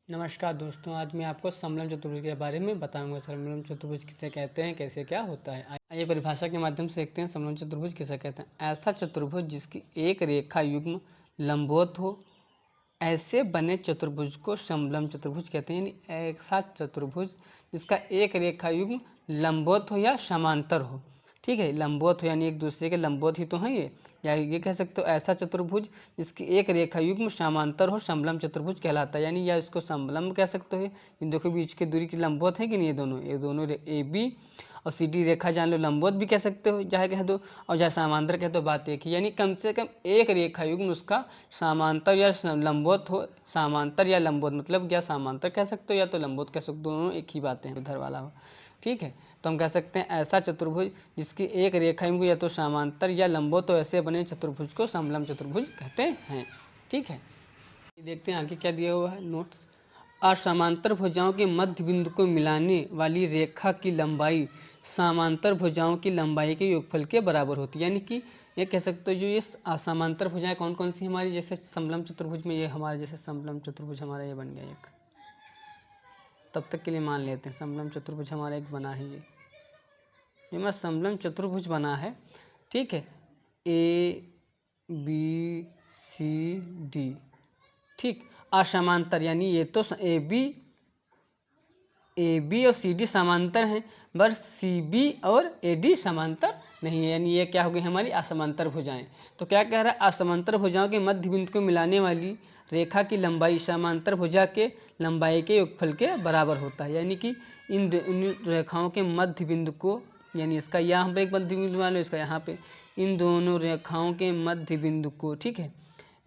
नमस्कार दोस्तों, आज मैं आपको समलम चतुर्भुज के बारे में बताऊंगा। समलम चतुर्भुज किसे कहते हैं, कैसे क्या होता है। आइए परिभाषा के माध्यम से देखते हैं समलम चतुर्भुज किसे कहते हैं। ऐसा चतुर्भुज जिसकी एक रेखा युग्म लंबवत हो, ऐसे बने चतुर्भुज को समलम चतुर्भुज कहते हैं। यानी ऐसा चतुर्भुज जिसका एक रेखा युग्म लंबवत हो या समांतर हो। ठीक है, लंबवत हो यानी एक दूसरे के लंबवत ही तो हैं ये, या ये कह सकते हो ऐसा चतुर्भुज जिसकी एक रेखा युग्म समांतर हो समलम चतुर्भुज कहलाता है। यानी या इसको समलम कह सकते हो। इन देखो बीच की दूरी की लंबवत है कि नहीं, ये दोनों ए बी और सी डी रेखा जान लो, लंबवत भी कह सकते हो चाहे कह दो, और चाहे समांतर कह दो, बात एक ही। यानी कम से कम एक रेखा युग्म उसका समांतर या लंबवत हो। समांतर या लंबवत मतलब या समांतर कह सकते हो या तो लंबवत कह सकते हो, दोनों एक ही बातें हैं, उधर वाला हो। ठीक है, तो हम कह सकते हैं ऐसा चतुर्भुज जिसकी एक रेखा युग्म या तो समांतर या लंबवत तो ऐसे बने चतुर्भुज को समलम चतुर्भुज कहते हैं। ठीक है, देखते हैं आगे क्या दिया हुआ है नोट्स। असमांतर भुजाओं के मध्य बिंदु को मिलाने वाली रेखा की लंबाई समांतर भुजाओं की लंबाई के योगफल के बराबर होती है। यानी कि ये कह सकते हो जो ये असमांतर भुजाएं कौन कौन सी हमारी, जैसे समलम चतुर्भुज में ये हमारे जैसे समलम चतुर्भुज हमारा ये बन गया एक, तब तक के लिए मान लेते हैं समलम चतुर्भुज हमारा एक बना है। ये हमारा समलम चतुर्भुज बना है। ठीक है, ए बी सी डी। ठीक, असमांतर यानी ये तो ए बी और सी डी समांतर हैं, बस सी बी और ए डी समांतर नहीं है। यानी ये क्या हो गई हमारी असमांतर भुजाएं। तो क्या कह रहा है, असमांतर भुजाओं के मध्य बिंदु को मिलाने वाली रेखा की लंबाई समांतर भुजा के लंबाई के योगफल के बराबर होता है। यानी कि इन रेखाओं के मध्य बिंदु को, यानी इसका यहाँ पे एक मध्य बिंदु मान लो, इसका यहाँ पे, इन दोनों रेखाओं के मध्य बिंदु को, ठीक है,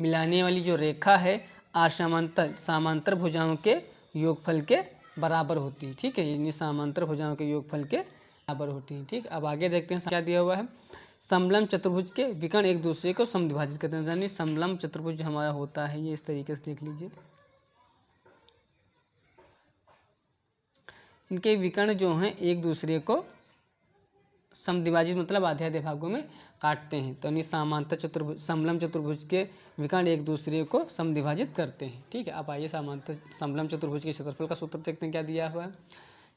मिलाने वाली जो रेखा है असमांतर समांतर भुजाओं के योगफल के बराबर होती है। ठीक है, यानी समांतर भुजाओं के योगफल के बराबर होती है। ठीक, अब आगे देखते हैं क्या दिया हुआ है। समलम चतुर्भुज के विकर्ण एक दूसरे को समद्विभाजित करते हैं। यानी समलम चतुर्भुज हमारा होता है ये इस तरीके से, देख लीजिए। इनके विकर्ण जो हैं एक दूसरे को समद्विभाजित मतलब आधे आधे भागों में काटते हैं। तो यानी समांतर चतुर्भुज समलम चतुर्भुज के विकर्ण एक दूसरे को समद्विभाजित करते हैं। ठीक है, अब आइए समांतर समलम चतुर्भुज के क्षेत्रफल का सूत्र देखते हैं क्या दिया हुआ है।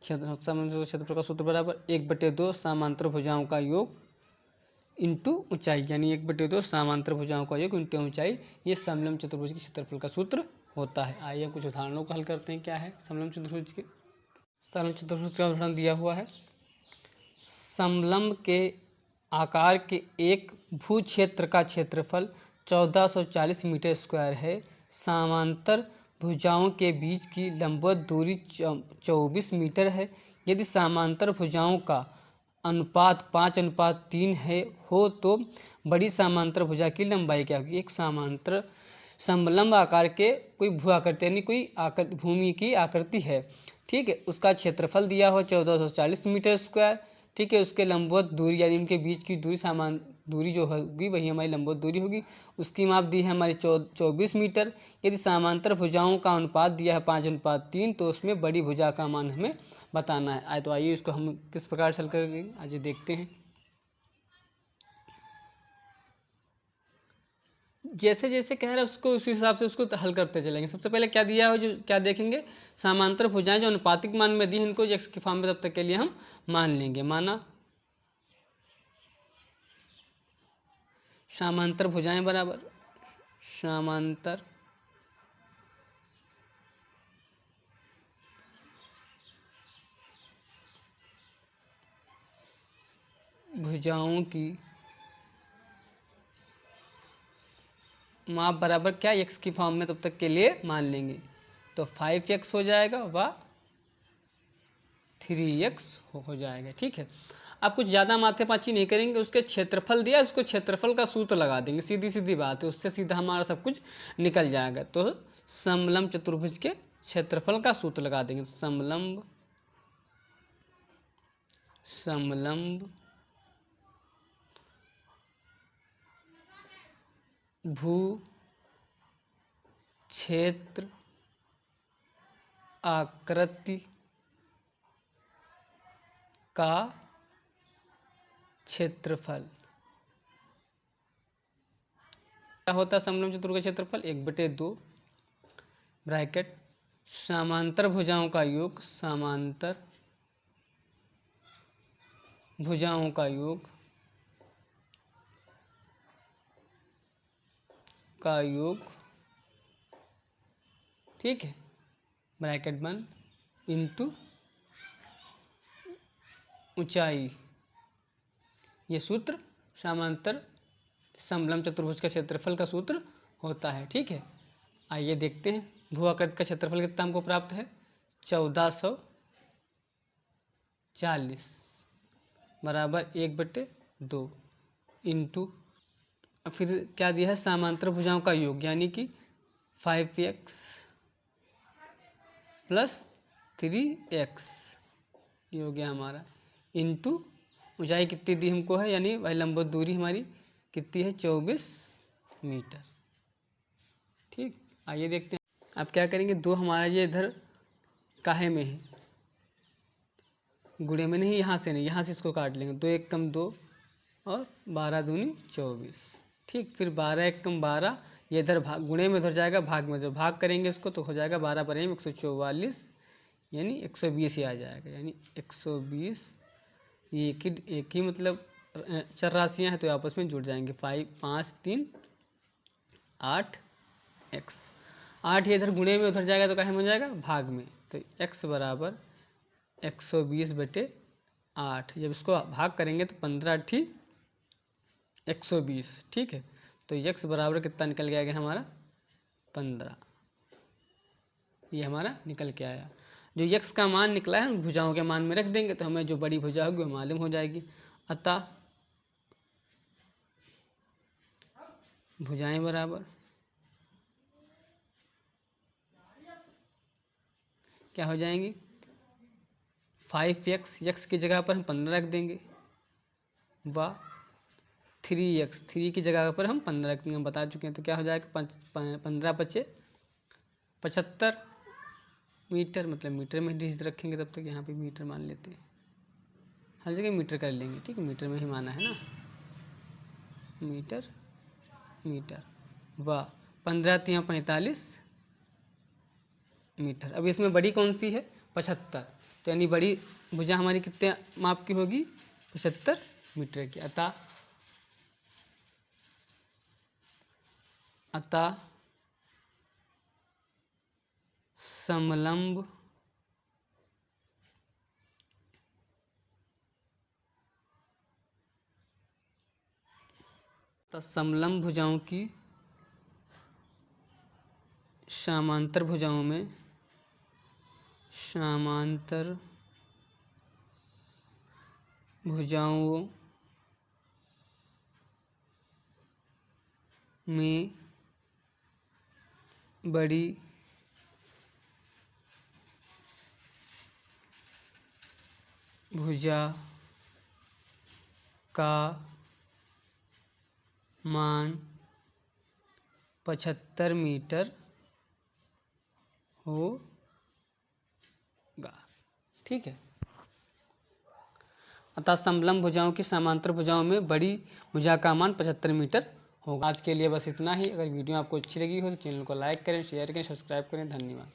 समलम क्षेत्रफल का सूत्र बराबर 1/2 समांतर भुजाओं का योग इंटू ऊंचाई, यानी 1/2 समांतर भुजाओं का योग इंटू ऊंचाई, ये समलम चतुर्भुज के क्षेत्रफल का सूत्र होता है। आइए कुछ उदाहरणों को हल करते हैं। क्या है समलम चतुर्भुज के, समलम चतुर्भुज का उदाहरण दिया हुआ है। समलंब के आकार के एक भू क्षेत्र का क्षेत्रफल 1440 मीटर स्क्वायर है। समांतर भुजाओं के बीच की लंबवत दूरी 24 मीटर है। यदि समांतर भुजाओं का अनुपात 5:3 है हो तो बड़ी समांतर भुजा की लंबाई क्या होगी। एक समांतर समलंब आकार के कोई भू आकृति यानी कोई भूमि की आकृति है। ठीक है, उसका क्षेत्रफल दिया हो 1440 मीटर स्क्वायर। ठीक है, उसके लंबवत दूरी यानी उनके बीच की दूरी समान दूरी जो होगी वही हमारी लंबवत दूरी होगी। उसकी माप दी है हमारी 24 मीटर। यदि समांतर भुजाओं का अनुपात दिया है 5:3 तो उसमें बड़ी भुजा का मान हमें बताना है। तो आइए इसको हम किस प्रकार से हल करेंगे आज देखते हैं। जैसे जैसे कह रहा है उसको उसी हिसाब से उसको हल करते चलेंगे। सबसे पहले क्या दिया हो, जो क्या देखेंगे, समांतर भुजाएं जो अनुपातिक मान में दी हैं इनको एक्स के फॉर्म में तब तक के लिए हम मान लेंगे। माना समांतर भुजाएं बराबर समांतर भुजाओं की माप बराबर क्या, एक्स की फॉर्म में तब तक के लिए मान लेंगे। तो 5x हो जाएगा व 3x हो जाएगा। ठीक है, आप कुछ ज़्यादा माथेपाची नहीं करेंगे। उसके क्षेत्रफल दिया, उसको क्षेत्रफल का सूत्र लगा देंगे, सीधी सीधी बात है, उससे सीधा हमारा सब कुछ निकल जाएगा। तो समलंब चतुर्भुज के क्षेत्रफल का सूत्र लगा देंगे। समलंब भू क्षेत्र आकृति का क्षेत्रफल क्या होता है। समलंब चतुर्भुज का क्षेत्रफल 1/2 ब्रैकेट समांतर भुजाओं का योग, समांतर भुजाओं का योग ठीक है, ब्रैकेट बंद, इंटू ऊंचाई। ये सूत्र समांतर समलंब चतुर्भुज का क्षेत्रफल का सूत्र होता है। ठीक है, आइए देखते हैं भूआकृति का क्षेत्रफल कितना हमको प्राप्त है, 1440 बराबर 1/2 इंटू, अब फिर क्या दिया है, समांतर भुजाओं का योग यानी कि 5x + 3x ये हो गया हमारा, इंटू ऊंचाई कितनी दी हमको है, यानी वह लंबवत दूरी हमारी कितनी है, 24 मीटर। ठीक, आइए देखते हैं अब क्या करेंगे, दो हमारा ये इधर काहे में है, गुणे में नहीं, यहाँ से नहीं, यहाँ से इसको काट लेंगे, 2 × 1 = 2 और 12 दूनी 24। ठीक, फिर 12 × 1 = 12, ये इधर भाग, गुणे में उधर जाएगा भाग में, जो भाग करेंगे इसको तो हो जाएगा 12 × 144 यानी 120 ही आ जाएगा, यानी 120। ये एक ही मतलब चर राशियाँ हैं तो आपस में जुड़ जाएंगे, 5 3 8 x, 8 ये इधर गुणे में उधर जाएगा तो कहाँ में हो जाएगा, भाग में, तो x बराबर 120/8। जब इसको भाग करेंगे तो 15 × 8 = 120। ठीक है, तो x बराबर कितना निकल के आएगा हमारा, 15, ये हमारा निकल के आया। जो x का मान निकला है हम भुजाओं के मान में रख देंगे तो हमें जो बड़ी भुजा होगी वो मालूम हो जाएगी। अतः भुजाएं बराबर क्या हो जाएंगी, 5x, x की जगह पर हम 15 रख देंगे, व 3x, 3 की जगह पर हम 15 रख देंगे, हम बता चुके हैं। तो क्या हो जाएगा, 15 × 5 = 75 मीटर, मतलब मीटर में डिजिट रखेंगे, तब तक यहाँ पे मीटर मान लेते हैं, हर जगह मीटर कर लेंगे। ठीक है, मीटर में ही माना है ना, मीटर व 15 × 3 = 45 मीटर। अब इसमें बड़ी कौन सी है, 75, तो यानी बड़ी भुजा हमारी कितने माप की होगी, 75 मीटर की। अतः समलंब भुजाओं की समांतर भुजाओं में बड़ी भुजा का मान 75 मीटर होगा। ठीक है, अतः समलंब भुजाओं की समांतर भुजाओं में बड़ी भुजा का मान 75 मीटर होगा। आज के लिए बस इतना ही। अगर वीडियो आपको अच्छी लगी हो तो चैनल को लाइक करें, शेयर करें, सब्सक्राइब करें। धन्यवाद।